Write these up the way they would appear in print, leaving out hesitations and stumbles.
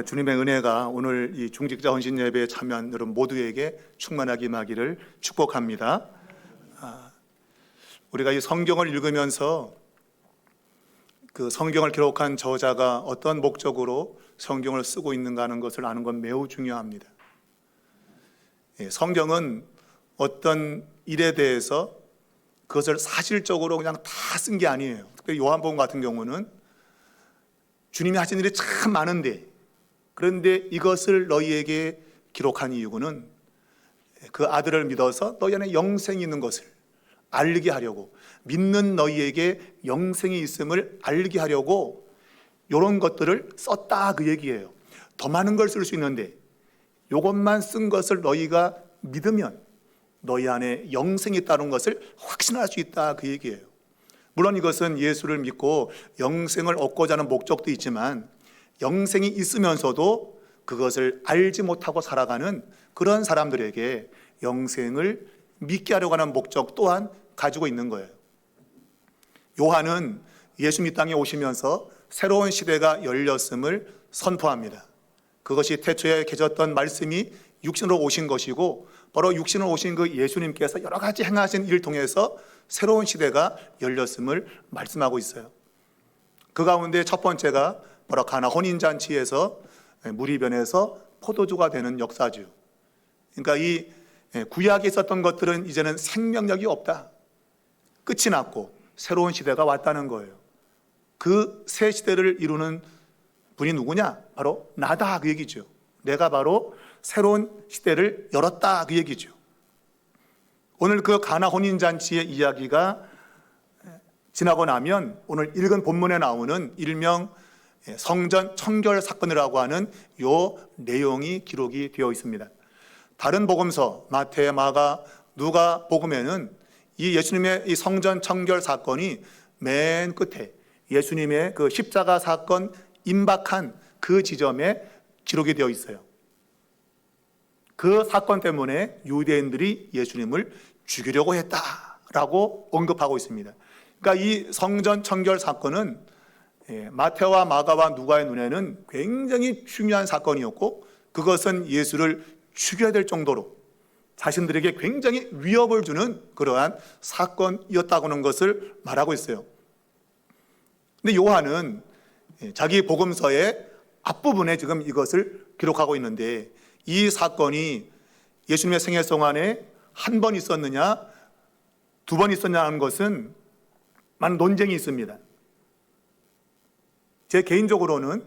주님의 은혜가 오늘 이 중직자 헌신 예배에 참여한 여러분 모두에게 충만하게 임하기를 축복합니다. 우리가 이 성경을 읽으면서 그 성경을 기록한 저자가 어떤 목적으로 성경을 쓰고 있는가 하는 것을 아는 건 매우 중요합니다. 성경은 어떤 일에 대해서 그것을 사실적으로 그냥 다 쓴 게 아니에요. 특별히 요한복음 같은 경우는 주님이 하신 일이 참 많은데, 그런데 이것을 너희에게 기록한 이유는 그 아들을 믿어서 너희 안에 영생이 있는 것을 알게 하려고, 믿는 너희에게 영생이 있음을 알게 하려고 이런 것들을 썼다, 그 얘기예요. 더 많은 걸 쓸 수 있는데 이것만 쓴 것을 너희가 믿으면 너희 안에 영생이 있다는 것을 확신할 수 있다, 그 얘기예요. 물론 이것은 예수를 믿고 영생을 얻고자 하는 목적도 있지만, 영생이 있으면서도 그것을 알지 못하고 살아가는 그런 사람들에게 영생을 믿게 하려고 하는 목적 또한 가지고 있는 거예요. 요한은 예수님 이 땅에 오시면서 새로운 시대가 열렸음을 선포합니다. 그것이 태초에 계셨던 말씀이 육신으로 오신 것이고, 바로 육신으로 오신 그 예수님께서 여러 가지 행하신 일을 통해서 새로운 시대가 열렸음을 말씀하고 있어요. 그 가운데 첫 번째가 바로 가나 혼인잔치에서 물이 변해서 포도주가 되는 역사죠. 그러니까 이 구약에 있었던 것들은 이제는 생명력이 없다, 끝이 났고 새로운 시대가 왔다는 거예요. 그 새 시대를 이루는 분이 누구냐? 바로 나다, 그 얘기죠. 내가 바로 새로운 시대를 열었다, 그 얘기죠. 오늘 그 가나 혼인잔치의 이야기가 지나고 나면 오늘 읽은 본문에 나오는 일명 성전 청결 사건이라고 하는 요 내용이 기록이 되어 있습니다. 다른 복음서 마태, 마가, 누가 복음에는 이 예수님의 이 성전 청결 사건이 맨 끝에 예수님의 그 십자가 사건 임박한 그 지점에 기록이 되어 있어요. 그 사건 때문에 유대인들이 예수님을 죽이려고 했다라고 언급하고 있습니다. 그러니까 이 성전 청결 사건은 마태와 마가와 누가의 눈에는 굉장히 중요한 사건이었고, 그것은 예수를 죽여야 될 정도로 자신들에게 굉장히 위협을 주는 그러한 사건이었다고 하는 것을 말하고 있어요. 근데 요한은 자기 복음서의 앞부분에 지금 이것을 기록하고 있는데, 이 사건이 예수님의 생애 동안에 한 번 있었느냐, 두 번 있었냐 하는 것은 많은 논쟁이 있습니다. 제 개인적으로는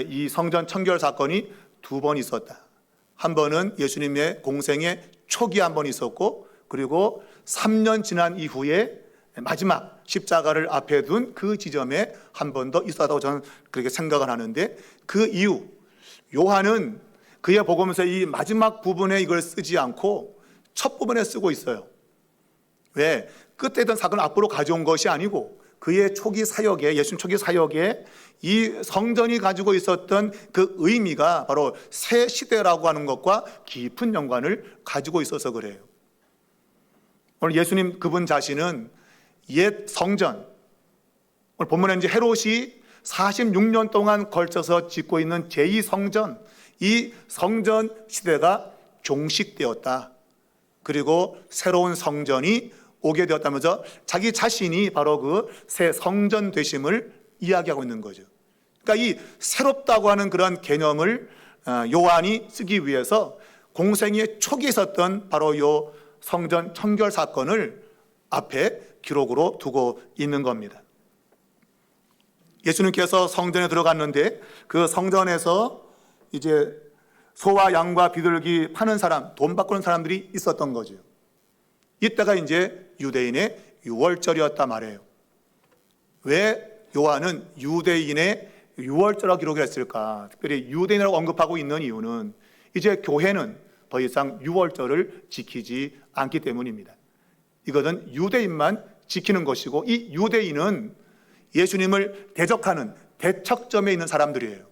이 성전 청결 사건이 두 번 있었다. 한 번은 예수님의 공생의 초기에 한 번 있었고, 그리고 3년 지난 이후에 마지막 십자가를 앞에 둔 그 지점에 한 번 더 있었다고 저는 그렇게 생각을 하는데, 그 이후 요한은 그의 복음서 이 마지막 부분에 이걸 쓰지 않고 첫 부분에 쓰고 있어요. 왜? 끝에 있던 사건을 앞으로 가져온 것이 아니고, 그의 초기 사역에, 예수님 초기 사역에 이 성전이 가지고 있었던 그 의미가 바로 새 시대라고 하는 것과 깊은 연관을 가지고 있어서 그래요. 오늘 예수님 그분 자신은 옛 성전, 오늘 본문에 이제 헤롯이 46년 동안 걸쳐서 짓고 있는 제2성전, 이 성전 시대가 종식되었다. 그리고 새로운 성전이 오게 되었다면서 자기 자신이 바로 그 새 성전 되심을 이야기하고 있는 거죠. 그러니까 이 새롭다고 하는 그런 개념을 요한이 쓰기 위해서 공생의 초기에 있었던 바로 요 성전 청결 사건을 앞에 기록으로 두고 있는 겁니다. 예수님께서 성전에 들어갔는데 그 성전에서 이제 소와 양과 비둘기 파는 사람, 돈 바꾸는 사람들이 있었던 거죠. 이때가 이제 유대인의 유월절이었단 말이에요. 왜 요한은 유대인의 유월절이라고 기록을 했을까? 특별히 유대인이라고 언급하고 있는 이유는 이제 교회는 더 이상 유월절을 지키지 않기 때문입니다. 이것은 유대인만 지키는 것이고, 이 유대인은 예수님을 대적하는 대척점에 있는 사람들이에요.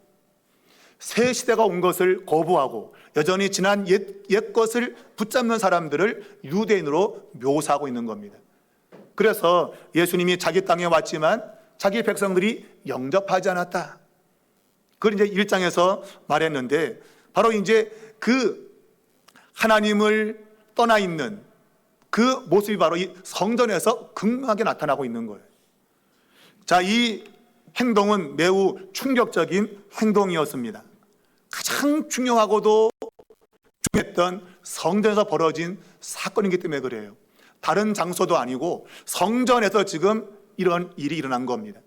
새 시대가 온 것을 거부하고 여전히 지난 옛 것을 붙잡는 사람들을 유대인으로 묘사하고 있는 겁니다. 그래서 예수님이 자기 땅에 왔지만 자기 백성들이 영접하지 않았다. 그걸 이제 1장에서 말했는데, 바로 이제 그 하나님을 떠나 있는 그 모습이 바로 이 성전에서 극명하게 나타나고 있는 거예요. 자, 이 행동은 매우 충격적인 행동이었습니다. 가장 중요하고도 중요했던 성전에서 벌어진 사건이기 때문에 그래요. 다른 장소도 아니고 성전에서 지금 이런 일이 일어난 겁니다.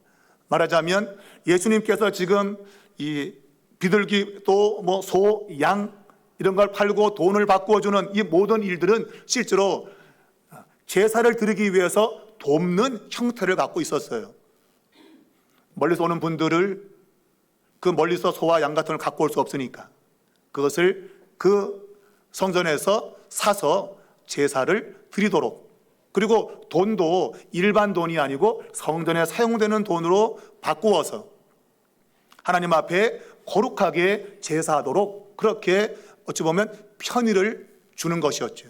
말하자면 예수님께서 지금 이 비둘기 또 뭐 소, 양 이런 걸 팔고 돈을 바꾸어 주는 이 모든 일들은 실제로 제사를 드리기 위해서 돕는 형태를 갖고 있었어요. 멀리서 오는 분들을 그 멀리서 소와 양 같은 걸 갖고 올 수 없으니까 그것을 그 성전에서 사서 제사를 드리도록, 그리고 돈도 일반 돈이 아니고 성전에 사용되는 돈으로 바꾸어서 하나님 앞에 거룩하게 제사하도록 그렇게 어찌 보면 편의를 주는 것이었죠.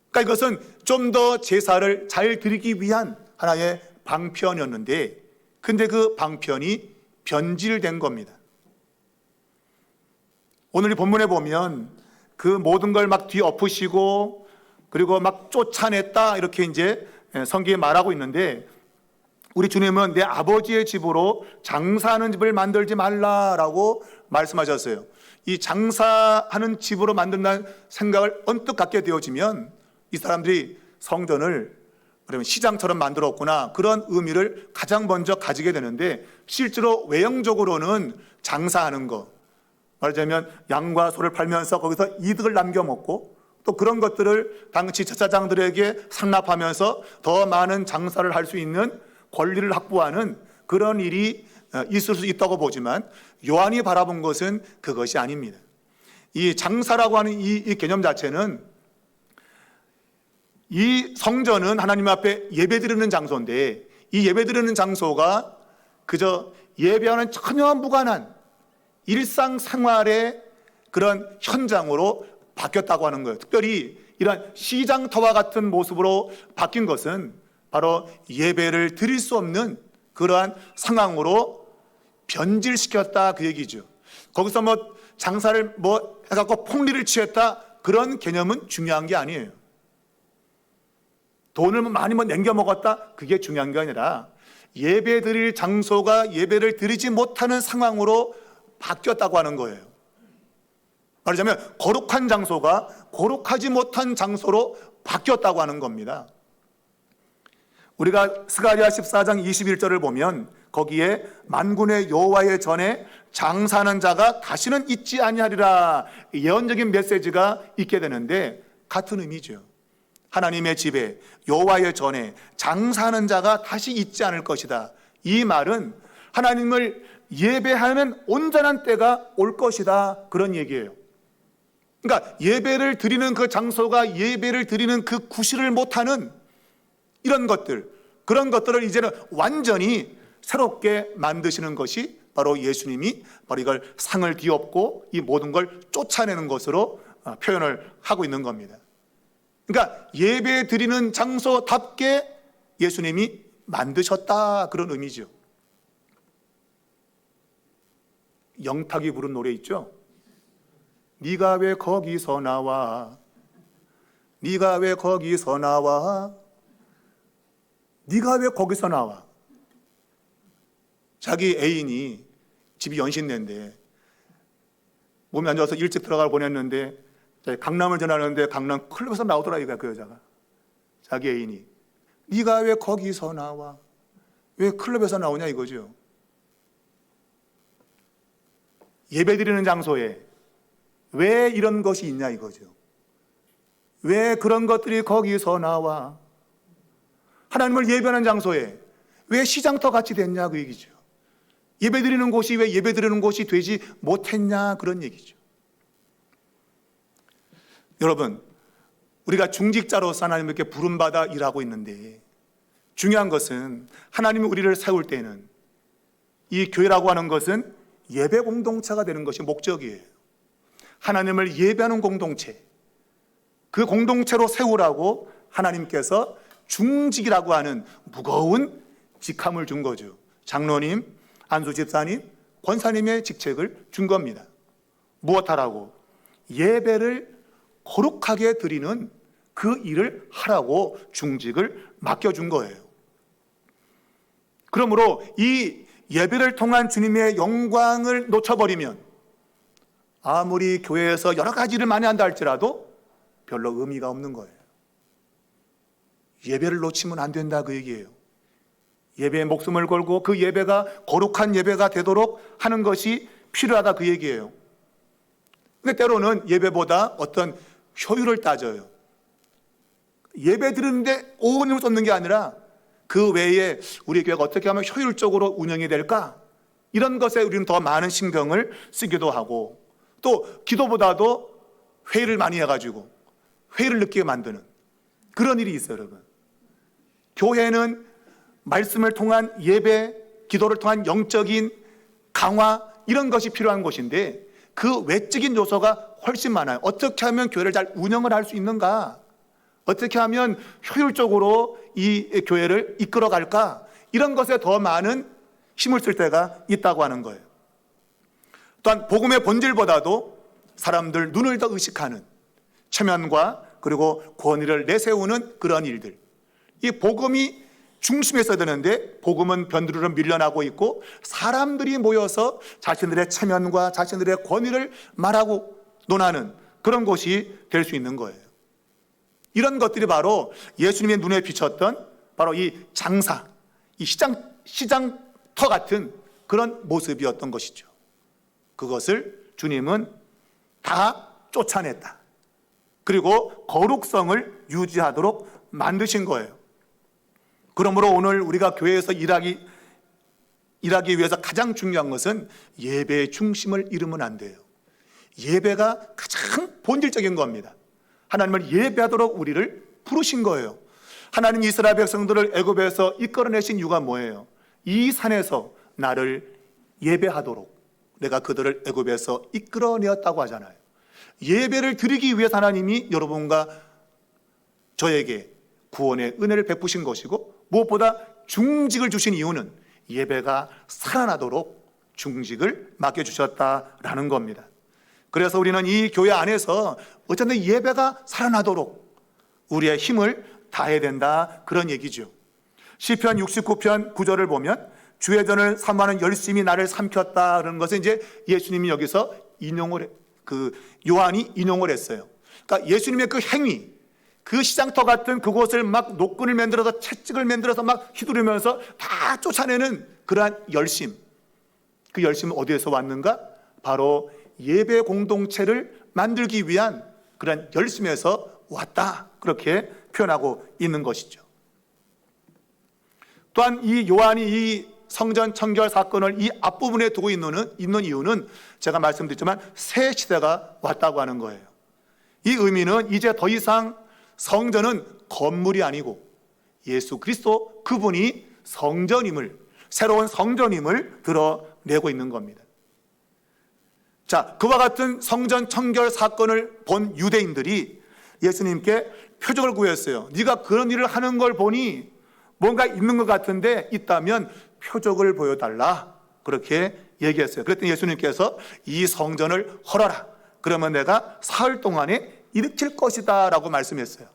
그러니까 이것은 좀 더 제사를 잘 드리기 위한 하나의 방편이었는데, 근데 그 방편이 변질된 겁니다. 오늘 이 본문에 보면 그 모든 걸 막 뒤엎으시고 그리고 막 쫓아냈다 이렇게 이제 성경에 말하고 있는데, 우리 주님은 내 아버지의 집으로 장사하는 집을 만들지 말라라고 말씀하셨어요. 이 장사하는 집으로 만든다는 생각을 언뜻 갖게 되어지면 이 사람들이 성전을 그러면 시장처럼 만들었구나, 그런 의미를 가장 먼저 가지게 되는데, 실제로 외형적으로는 장사하는 거, 말하자면 양과 소를 팔면서 거기서 이득을 남겨 먹고 또 그런 것들을 당시 제사장들에게 상납하면서 더 많은 장사를 할 수 있는 권리를 확보하는 그런 일이 있을 수 있다고 보지만, 요한이 바라본 것은 그것이 아닙니다. 이 장사라고 하는 이 개념 자체는, 이 성전은 하나님 앞에 예배드리는 장소인데 이 예배드리는 장소가 그저 예배와는 전혀 무관한 일상생활의 그런 현장으로 바뀌었다고 하는 거예요. 특별히 이런 시장터와 같은 모습으로 바뀐 것은 바로 예배를 드릴 수 없는 그러한 상황으로 변질시켰다, 그 얘기죠. 거기서 뭐 장사를 뭐 해갖고 폭리를 취했다, 그런 개념은 중요한 게 아니에요. 돈을 많이 남겨 먹었다, 그게 중요한 게 아니라 예배 드릴 장소가 예배를 드리지 못하는 상황으로 바뀌었다고 하는 거예요. 말하자면 거룩한 장소가 거룩하지 못한 장소로 바뀌었다고 하는 겁니다. 우리가 스가랴 14장 21절을 보면 거기에 만군의 여호와의 전에 장사하는 자가 다시는 있지 아니하리라, 예언적인 메시지가 있게 되는데 같은 의미죠. 하나님의 집에 여호와의 전에 장사하는 자가 다시 있지 않을 것이다. 이 말은 하나님을 예배하는 온전한 때가 올 것이다, 그런 얘기예요. 그러니까 예배를 드리는 그 장소가 예배를 드리는 그 구실을 못하는 이런 것들, 그런 것들을 이제는 완전히 새롭게 만드시는 것이 바로 예수님이 바로 이걸 상을 뒤엎고 이 모든 걸 쫓아내는 것으로 표현을 하고 있는 겁니다. 그러니까 예배 드리는 장소답게 예수님이 만드셨다, 그런 의미죠. 영탁이 부른 노래 있죠. 네가 왜 거기서 나와, 네가 왜 거기서 나와, 네가 왜 거기서 나와. 자기 애인이 집이 연신내인데 몸이 안 좋아서 일찍 들어가 보냈는데 강남을 전하는데 강남 클럽에서 나오더라, 이거야, 그 여자가. 자기 애인이 네가 왜 거기서 나와, 왜 클럽에서 나오냐 이거죠. 예배드리는 장소에 왜 이런 것이 있냐 이거죠. 왜 그런 것들이 거기서 나와. 하나님을 예배하는 장소에 왜 시장터 같이 됐냐, 그 얘기죠. 예배드리는 곳이 왜 예배드리는 곳이 되지 못했냐, 그런 얘기죠. 여러분, 우리가 중직자로서 하나님께 부름받아 일하고 있는데 중요한 것은 하나님이 우리를 세울 때는 이 교회라고 하는 것은 예배 공동체가 되는 것이 목적이에요. 하나님을 예배하는 공동체, 그 공동체로 세우라고 하나님께서 중직이라고 하는 무거운 직함을 준 거죠. 장로님, 안수 집사님, 권사님의 직책을 준 겁니다. 무엇하라고? 예배를 거룩하게 드리는 그 일을 하라고 중직을 맡겨준 거예요. 그러므로 이 예배를 통한 주님의 영광을 놓쳐버리면 아무리 교회에서 여러 가지를 많이 한다 할지라도 별로 의미가 없는 거예요. 예배를 놓치면 안 된다 그 얘기예요. 예배에 목숨을 걸고 그 예배가 거룩한 예배가 되도록 하는 것이 필요하다 그 얘기예요. 근데 때로는 예배보다 어떤 효율을 따져요. 예배 드리는데 온 힘을 쏟는 게 아니라 그 외에 우리 교회가 어떻게 하면 효율적으로 운영이 될까? 이런 것에 우리는 더 많은 신경을 쓰기도 하고, 또 기도보다도 회의를 많이 해가지고 회의를 느끼게 만드는 그런 일이 있어요. 여러분, 교회는 말씀을 통한 예배, 기도를 통한 영적인 강화, 이런 것이 필요한 곳인데 그 외적인 요소가 훨씬 많아요. 어떻게 하면 교회를 잘 운영을 할 수 있는가? 어떻게 하면 효율적으로 이 교회를 이끌어 갈까? 이런 것에 더 많은 힘을 쓸 때가 있다고 하는 거예요. 또한 복음의 본질보다도 사람들 눈을 더 의식하는 체면과 그리고 권위를 내세우는 그런 일들, 이 복음이 중심에 있어야 되는데 복음은 변두리로 밀려나고 있고 사람들이 모여서 자신들의 체면과 자신들의 권위를 말하고 논하는 그런 곳이 될 수 있는 거예요. 이런 것들이 바로 예수님의 눈에 비쳤던 바로 이 장사, 이 시장터 같은 그런 모습이었던 것이죠. 그것을 주님은 다 쫓아냈다. 그리고 거룩성을 유지하도록 만드신 거예요. 그러므로 오늘 우리가 교회에서 일하기 위해서 가장 중요한 것은 예배의 중심을 잃으면 안 돼요. 예배가 가장 본질적인 겁니다. 하나님을 예배하도록 우리를 부르신 거예요. 하나님 이스라엘 백성들을 애굽에서 이끌어내신 이유가 뭐예요? 이 산에서 나를 예배하도록 내가 그들을 애굽에서 이끌어내었다고 하잖아요. 예배를 드리기 위해서 하나님이 여러분과 저에게 구원의 은혜를 베푸신 것이고, 무엇보다 중직을 주신 이유는 예배가 살아나도록 중직을 맡겨주셨다라는 겁니다. 그래서 우리는 이 교회 안에서 어쨌든 예배가 살아나도록 우리의 힘을 다해야 된다, 그런 얘기죠. 시편 69편 9절을 보면 주의 전을 사모하는 열심히 나를 삼켰다, 그런 것은 이제 예수님이 여기서 요한이 인용을 했어요. 그러니까 예수님의 그 행위, 그 시장터 같은 그곳을 막 노끈을 만들어서 채찍을 만들어서 막 휘두르면서 다 쫓아내는 그러한 열심, 그 열심은 어디에서 왔는가? 바로 예배 공동체를 만들기 위한 그런 열심에서 왔다, 그렇게 표현하고 있는 것이죠. 또한 이 요한이 이 성전 청결 사건을 이 앞부분에 두고 있는 이유는 제가 말씀드렸지만 새 시대가 왔다고 하는 거예요. 이 의미는 이제 더 이상 성전은 건물이 아니고 예수 그리스도 그분이 성전임을, 새로운 성전임을 드러내고 있는 겁니다. 자, 그와 같은 성전 청결 사건을 본 유대인들이 예수님께 표적을 구했어요. 네가 그런 일을 하는 걸 보니 뭔가 있는 것 같은데 있다면 표적을 보여달라, 그렇게 얘기했어요. 그랬더니 예수님께서 이 성전을 헐어라, 그러면 내가 사흘 동안에 일으킬 것이다 라고 말씀했어요.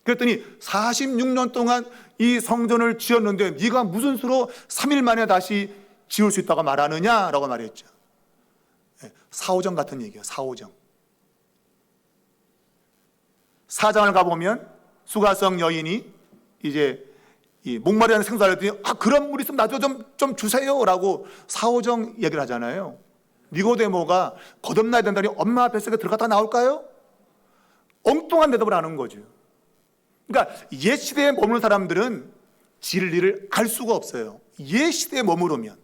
그랬더니 46년 동안 이 성전을 지었는데 네가 무슨 수로 3일 만에 다시 지을 수 있다고 말하느냐라고 말했죠. 사오정 같은 얘기예요. 사오정. 사장을 가보면 수가성 여인이 이제 이 목마르다는 생사를 했더니 그런 물 있으면 나도 좀 주세요 라고 사오정 얘기를 하잖아요. 니고데모가 거듭나야 된다니 엄마 뱃속에 들어갔다 나올까요? 엉뚱한 대답을 하는 거죠. 그러니까 옛 시대에 머무는 사람들은 진리를 알 수가 없어요. 옛 시대에 머무르면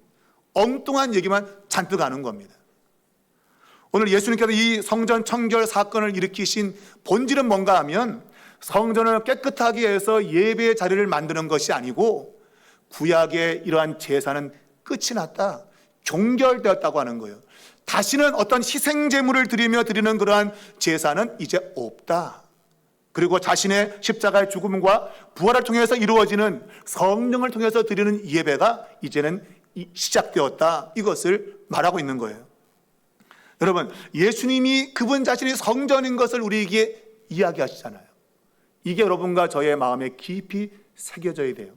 엉뚱한 얘기만 잔뜩 하는 겁니다. 오늘 예수님께서 이 성전 청결 사건을 일으키신 본질은 뭔가 하면 성전을 깨끗하게 해서 예배의 자리를 만드는 것이 아니고 구약의 이러한 제사는 끝이 났다, 종결되었다고 하는 거예요. 다시는 어떤 희생제물을 드리며 드리는 그러한 제사는 이제 없다. 그리고 자신의 십자가의 죽음과 부활을 통해서 이루어지는 성령을 통해서 드리는 예배가 이제는 시작되었다, 이것을 말하고 있는 거예요. 여러분, 예수님이 그분 자신이 성전인 것을 우리에게 이야기하시잖아요. 이게 여러분과 저의 마음에 깊이 새겨져야 돼요.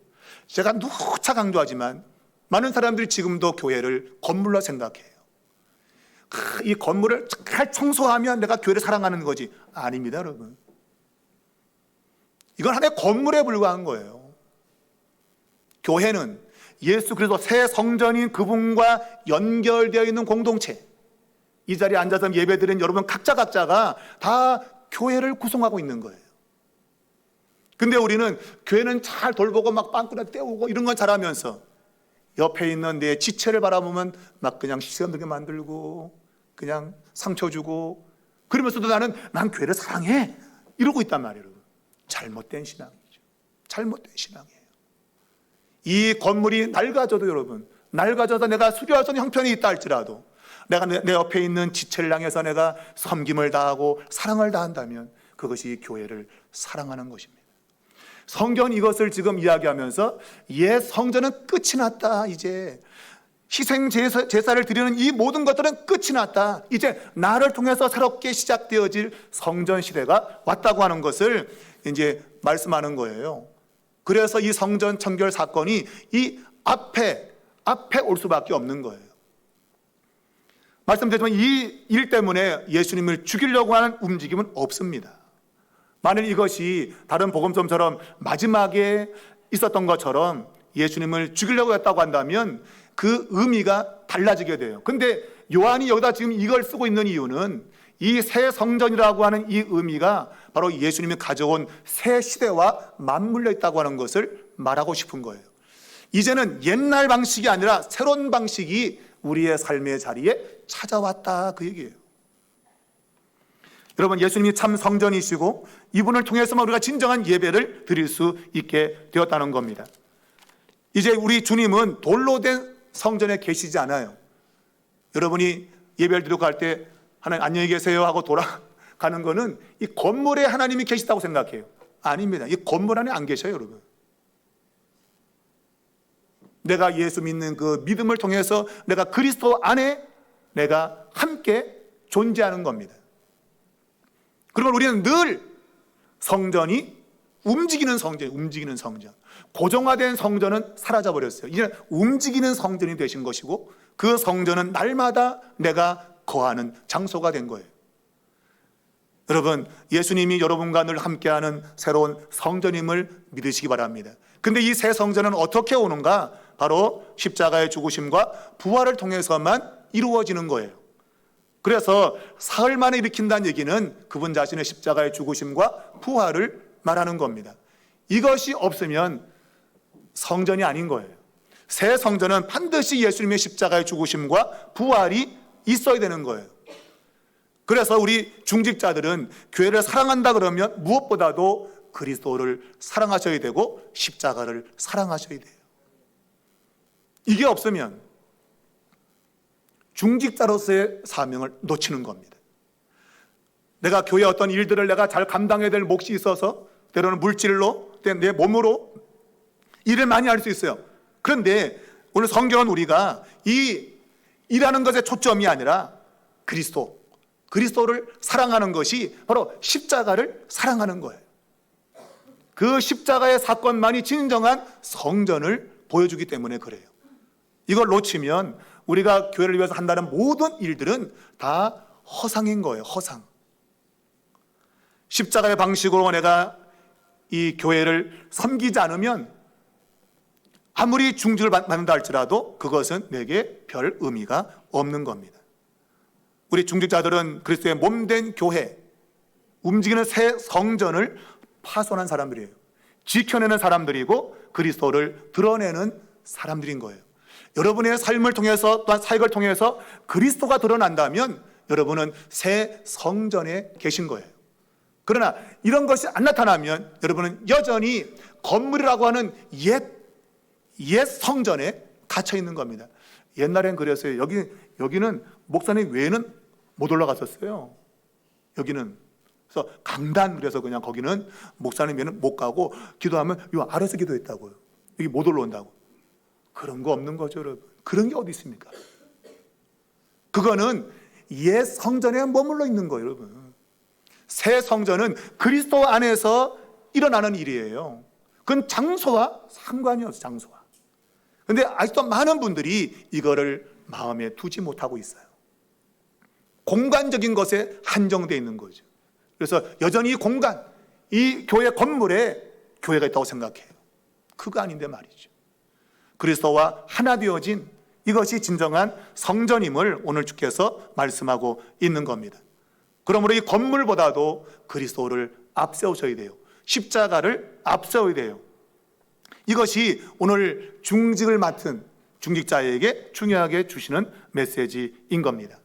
제가 누차 강조하지만 많은 사람들이 지금도 교회를 건물로 생각해요. 이 건물을 잘 청소하면 내가 교회를 사랑하는 거지. 아닙니다, 여러분. 이건 하나의 건물에 불과한 거예요. 교회는 예수 그리스도 새 성전인 그분과 연결되어 있는 공동체. 이 자리에 앉아서 예배드린 여러분 각자가 다 교회를 구성하고 있는 거예요. 근데 우리는 교회는 잘 돌보고 막 빵꾸나 떼우고 이런 건 잘하면서 옆에 있는 내 지체를 바라보면 막 그냥 시간 들게 만들고 그냥 상처 주고, 그러면서도 난 교회를 사랑해 이러고 있단 말이에요. 여러분, 잘못된 신앙이죠. 잘못된 신앙이에요. 이 건물이 낡아져도, 여러분, 낡아져서 내가 수려할 수 있는 형편이 있다 할지라도 내가 내 옆에 있는 지체를 향해서 내가 섬김을 다하고 사랑을 다한다면 그것이 교회를 사랑하는 것입니다. 성경은 이것을 지금 이야기하면서 옛 성전은 끝이 났다. 이제 희생 제사를 드리는 이 모든 것들은 끝이 났다. 이제 나를 통해서 새롭게 시작되어질 성전 시대가 왔다고 하는 것을 이제 말씀하는 거예요. 그래서 이 성전 청결 사건이 이 앞에 올 수밖에 없는 거예요. 말씀드렸지만 이 일 때문에 예수님을 죽이려고 하는 움직임은 없습니다. 만일 이것이 다른 복음서처럼 마지막에 있었던 것처럼 예수님을 죽이려고 했다고 한다면 그 의미가 달라지게 돼요. 근데 요한이 여기다 지금 이걸 쓰고 있는 이유는 이 새 성전이라고 하는 이 의미가 바로 예수님이 가져온 새 시대와 맞물려 있다고 하는 것을 말하고 싶은 거예요. 이제는 옛날 방식이 아니라 새로운 방식이 우리의 삶의 자리에 찾아왔다, 그 얘기예요. 여러분, 예수님이 참 성전이시고 이분을 통해서만 우리가 진정한 예배를 드릴 수 있게 되었다는 겁니다. 이제 우리 주님은 돌로 된 성전에 계시지 않아요. 여러분이 예배를 드리고 갈 때 하나님 안녕히 계세요 하고 돌아가는 거는 이 건물에 하나님이 계시다고 생각해요. 아닙니다. 이 건물 안에 안 계셔요, 여러분. 내가 예수 믿는 그 믿음을 통해서 내가 그리스도 안에 내가 함께 존재하는 겁니다. 그러면 우리는 늘 성전이 움직이는 성전. 고정화된 성전은 사라져버렸어요. 이제 움직이는 성전이 되신 것이고 그 성전은 날마다 내가 거하는 장소가 된 거예요. 여러분, 예수님이 여러분과 늘 함께하는 새로운 성전임을 믿으시기 바랍니다. 근데 이 새 성전은 어떻게 오는가? 바로 십자가의 죽으심과 부활을 통해서만 이루어지는 거예요. 그래서 사흘 만에 일으킨다는 얘기는 그분 자신의 십자가의 죽으심과 부활을 말하는 겁니다. 이것이 없으면 성전이 아닌 거예요. 새 성전은 반드시 예수님의 십자가의 죽으심과 부활이 있어야 되는 거예요. 그래서 우리 중직자들은 교회를 사랑한다 그러면 무엇보다도 그리스도를 사랑하셔야 되고 십자가를 사랑하셔야 돼요. 이게 없으면 중직자로서의 사명을 놓치는 겁니다. 내가 교회 어떤 일들을 내가 잘 감당해야 될 몫이 있어서 때로는 물질로, 내 몸으로 일을 많이 할 수 있어요. 그런데 오늘 성경은 우리가 이 일하는 것에 초점이 아니라 그리스도를 사랑하는 것이 바로 십자가를 사랑하는 거예요. 그 십자가의 사건만이 진정한 성전을 보여주기 때문에 그래요. 이걸 놓치면 우리가 교회를 위해서 한다는 모든 일들은 다 허상인 거예요. 허상. 십자가의 방식으로 내가 이 교회를 섬기지 않으면 아무리 중직을 받는다 할지라도 그것은 내게 별 의미가 없는 겁니다. 우리 중직자들은 그리스도의 몸된 교회, 움직이는 새 성전을 파손한 사람들이에요. 지켜내는 사람들이고 그리스도를 드러내는 사람들인 거예요. 여러분의 삶을 통해서 또한 사역을 통해서 그리스도가 드러난다면 여러분은 새 성전에 계신 거예요. 그러나 이런 것이 안 나타나면 여러분은 여전히 건물이라고 하는 옛 성전에 갇혀 있는 겁니다. 옛날엔 그랬어요. 여기는 목사님 외에는 못 올라갔었어요. 여기는. 그래서 강단, 그래서 그냥 거기는 목사님 외에는 못 가고 기도하면 요 아래서 기도했다고요. 여기 못 올라온다고. 그런 거 없는 거죠, 여러분. 그런 게 어디 있습니까? 그거는 옛 성전에 머물러 있는 거예요, 여러분. 새 성전은 그리스도 안에서 일어나는 일이에요. 그건 장소와 상관이 없어요, 장소와. 근데 아직도 많은 분들이 이거를 마음에 두지 못하고 있어요. 공간적인 것에 한정되어 있는 거죠. 그래서 여전히 이 공간, 이 교회 건물에 교회가 있다고 생각해요. 그거 아닌데 말이죠. 그리스도와 하나 되어진 이것이 진정한 성전임을 오늘 주께서 말씀하고 있는 겁니다. 그러므로 이 건물보다도 그리스도를 앞세우셔야 돼요. 십자가를 앞세워야 돼요. 이것이 오늘 중직을 맡은 중직자에게 중요하게 주시는 메시지인 겁니다.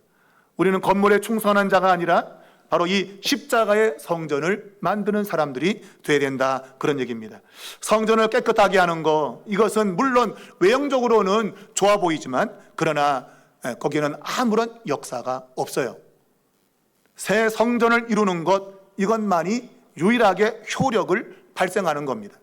우리는 건물에 충성하는 자가 아니라 바로 이 십자가의 성전을 만드는 사람들이 되어야 된다, 그런 얘기입니다. 성전을 깨끗하게 하는 거, 이것은 물론 외형적으로는 좋아 보이지만 그러나 거기에는 아무런 역사가 없어요. 새 성전을 이루는 것, 이것만이 유일하게 효력을 발생하는 겁니다.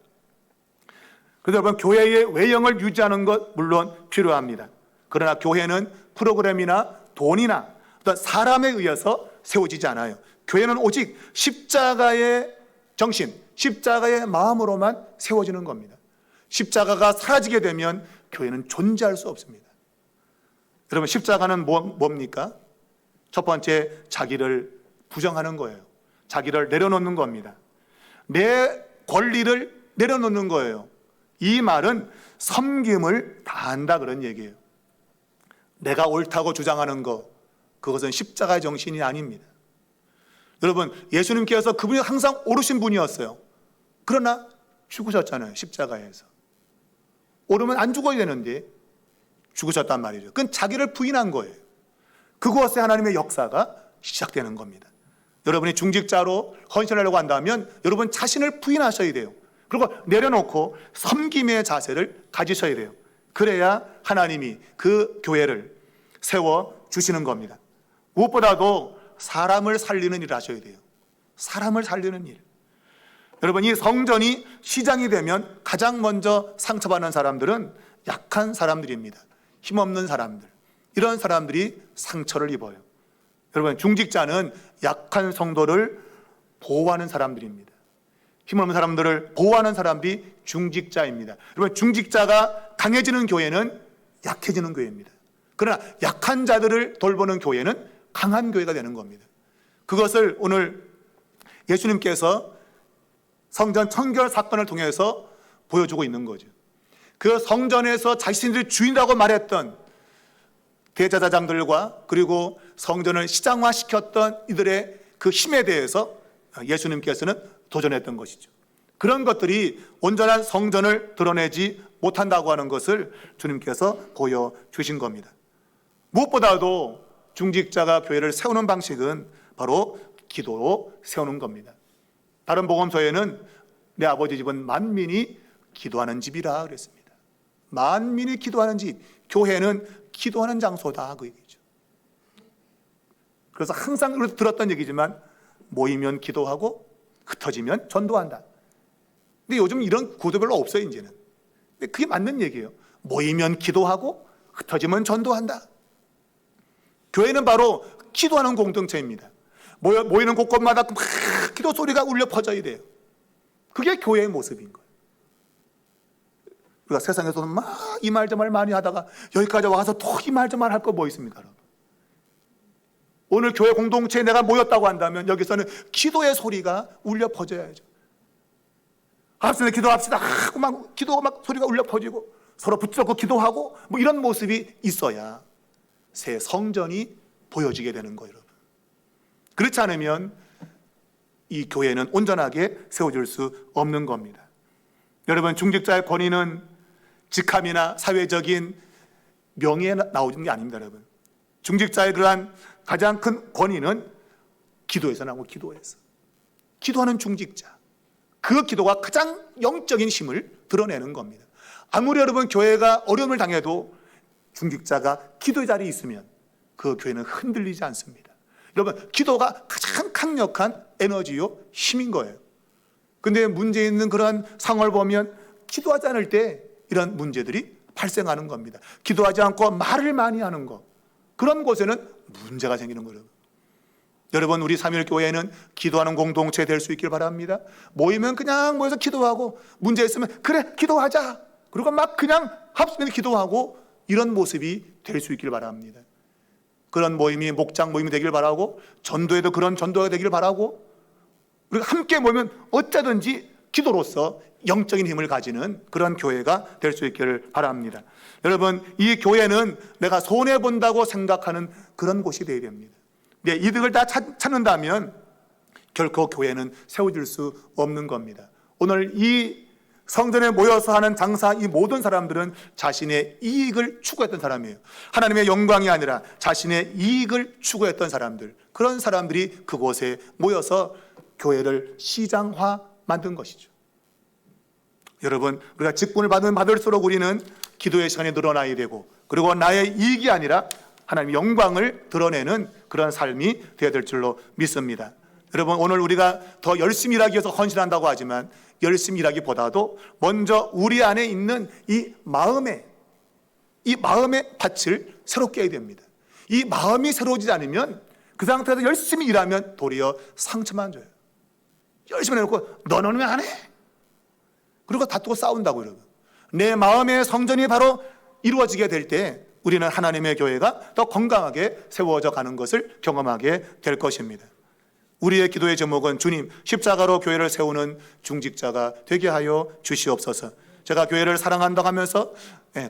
그래서 여러분, 교회의 외형을 유지하는 것 물론 필요합니다. 그러나 교회는 프로그램이나 돈이나 어떤 사람에 의해서 세워지지 않아요. 교회는 오직 십자가의 정신, 십자가의 마음으로만 세워지는 겁니다. 십자가가 사라지게 되면 교회는 존재할 수 없습니다. 여러분, 십자가는 뭡니까? 첫 번째, 자기를 부정하는 거예요. 자기를 내려놓는 겁니다. 내 권리를 내려놓는 거예요. 이 말은 섬김을 다한다, 그런 얘기예요. 내가 옳다고 주장하는 거, 그것은 십자가의 정신이 아닙니다. 여러분, 예수님께서 그분이 항상 옳으신 분이었어요. 그러나 죽으셨잖아요, 십자가에서. 옳으면 안 죽어야 되는데 죽으셨단 말이죠. 그건 자기를 부인한 거예요. 그곳에 하나님의 역사가 시작되는 겁니다. 여러분이 중직자로 헌신하려고 한다면 여러분 자신을 부인하셔야 돼요. 그리고 내려놓고 섬김의 자세를 가지셔야 돼요. 그래야 하나님이 그 교회를 세워주시는 겁니다. 무엇보다도 사람을 살리는 일을 하셔야 돼요. 사람을 살리는 일. 여러분, 이 성전이 시장이 되면 가장 먼저 상처받는 사람들은 약한 사람들입니다. 힘없는 사람들. 이런 사람들이 상처를 입어요. 여러분, 중직자는 약한 성도를 보호하는 사람들입니다. 힘없는 사람들을 보호하는 사람들이 중직자입니다. 여러분, 중직자가 강해지는 교회는 약해지는 교회입니다. 그러나 약한 자들을 돌보는 교회는 강한 교회가 되는 겁니다. 그것을 오늘 예수님께서 성전 청결 사건을 통해서 보여주고 있는 거죠. 그 성전에서 자신들이 주인이라고 말했던 대제사장들과 그리고 성전을 시장화시켰던 이들의 그 힘에 대해서 예수님께서는 도전했던 것이죠. 그런 것들이 온전한 성전을 드러내지 못한다고 하는 것을 주님께서 보여주신 겁니다. 무엇보다도 중직자가 교회를 세우는 방식은 바로 기도로 세우는 겁니다. 다른 복음서에는 내 아버지 집은 만민이 기도하는 집이라 그랬습니다. 만민이 기도하는 집, 교회는 기도하는 장소다, 그 얘기죠. 그래서 항상 들었던 얘기지만 모이면 기도하고 흩어지면 전도한다. 근데 요즘 이런 구도 별로 없어요, 이제는. 근데 그게 맞는 얘기예요. 모이면 기도하고 흩어지면 전도한다. 교회는 바로 기도하는 공동체입니다. 모이는 곳곳마다 막 기도 소리가 울려 퍼져야 돼요. 그게 교회의 모습인 거예요. 우리가 세상에서는 막 이 말 저 말 많이 하다가 여기까지 와서 또 이 말 저 말 할 거 뭐 있습니까, 여러분? 오늘 교회 공동체에 내가 모였다고 한다면 여기서는 기도의 소리가 울려 퍼져야죠. 합시다, 기도합시다 하고 막 기도 막 소리가 울려 퍼지고 서로 붙잡고 기도하고 뭐 이런 모습이 있어야 새 성전이 보여지게 되는 거예요, 여러분. 그렇지 않으면 이 교회는 온전하게 세워질 수 없는 겁니다. 여러분, 중직자의 권위는 직함이나 사회적인 명예에 나오는 게 아닙니다, 여러분. 중직자의 그러한 가장 큰 권위는 기도에서 나오고 기도에서. 기도하는 중직자. 그 기도가 가장 영적인 힘을 드러내는 겁니다. 아무리 여러분 교회가 어려움을 당해도 중직자가 기도의 자리에 있으면 그 교회는 흔들리지 않습니다. 여러분, 기도가 가장 강력한 에너지요, 힘인 거예요. 근데 문제 있는 그런 상황을 보면 기도하지 않을 때 이런 문제들이 발생하는 겁니다. 기도하지 않고 말을 많이 하는 것, 그런 곳에는 문제가 생기는 거예요. 여러분, 우리 삼일교회는 기도하는 공동체 될 수 있길 바랍니다. 모이면 그냥 모여서 기도하고, 문제 있으면 그래 기도하자, 그리고 막 그냥 합심해서 기도하고, 이런 모습이 될 수 있길 바랍니다. 그런 모임이 목장 모임이 되길 바라고, 전도에도 그런 전도가 되길 바라고, 우리가 함께 모이면 어쩌든지 기도로서 영적인 힘을 가지는 그런 교회가 될 수 있기를 바랍니다. 여러분, 이 교회는 내가 손해본다고 생각하는 그런 곳이 되어야 됩니다. 네, 이득을 다 찾는다면 결코 교회는 세워질 수 없는 겁니다. 오늘 이 성전에 모여서 하는 장사, 이 모든 사람들은 자신의 이익을 추구했던 사람이에요. 하나님의 영광이 아니라 자신의 이익을 추구했던 사람들, 그런 사람들이 그곳에 모여서 교회를 시장화 만든 것이죠. 여러분, 우리가 직분을 받을수록 우리는 기도의 시간이 늘어나야 되고, 그리고 나의 이익이 아니라 하나님의 영광을 드러내는 그런 삶이 되어야 될 줄로 믿습니다. 여러분, 오늘 우리가 더 열심히 일하기 위해서 헌신한다고 하지만, 열심히 일하기보다도 먼저 우리 안에 있는 이 마음의 밭을 새롭게 해야 됩니다. 이 마음이 새로워지지 않으면 그 상태에서 열심히 일하면 도리어 상처만 줘요. 열심히 해놓고 너는 왜 안 해? 그리고 다투고 싸운다고. 여러분, 내 마음의 성전이 바로 이루어지게 될 때 우리는 하나님의 교회가 더 건강하게 세워져 가는 것을 경험하게 될 것입니다. 우리의 기도의 제목은 주님, 십자가로 교회를 세우는 중직자가 되게 하여 주시옵소서. 제가 교회를 사랑한다고 하면서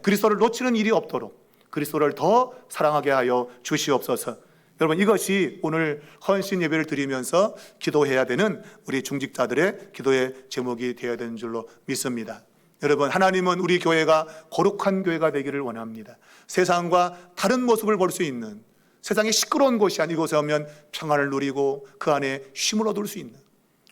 그리스도를 놓치는 일이 없도록 그리스도를 더 사랑하게 하여 주시옵소서. 여러분, 이것이 오늘 헌신 예배를 드리면서 기도해야 되는 우리 중직자들의 기도의 제목이 되어야 되는 줄로 믿습니다. 여러분, 하나님은 우리 교회가 거룩한 교회가 되기를 원합니다. 세상과 다른 모습을 볼 수 있는, 세상이 시끄러운 곳이 아닌 이곳에 오면 평안을 누리고 그 안에 쉼을 얻을 수 있는,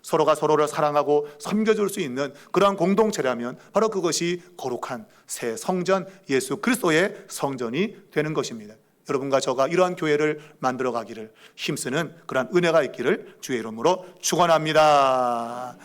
서로가 서로를 사랑하고 섬겨줄 수 있는 그러한 공동체라면 바로 그것이 거룩한 새 성전, 예수 그리스도의 성전이 되는 것입니다. 여러분과 저가 이러한 교회를 만들어 가기를 힘쓰는 그러한 은혜가 있기를 주의 이름으로 축원합니다.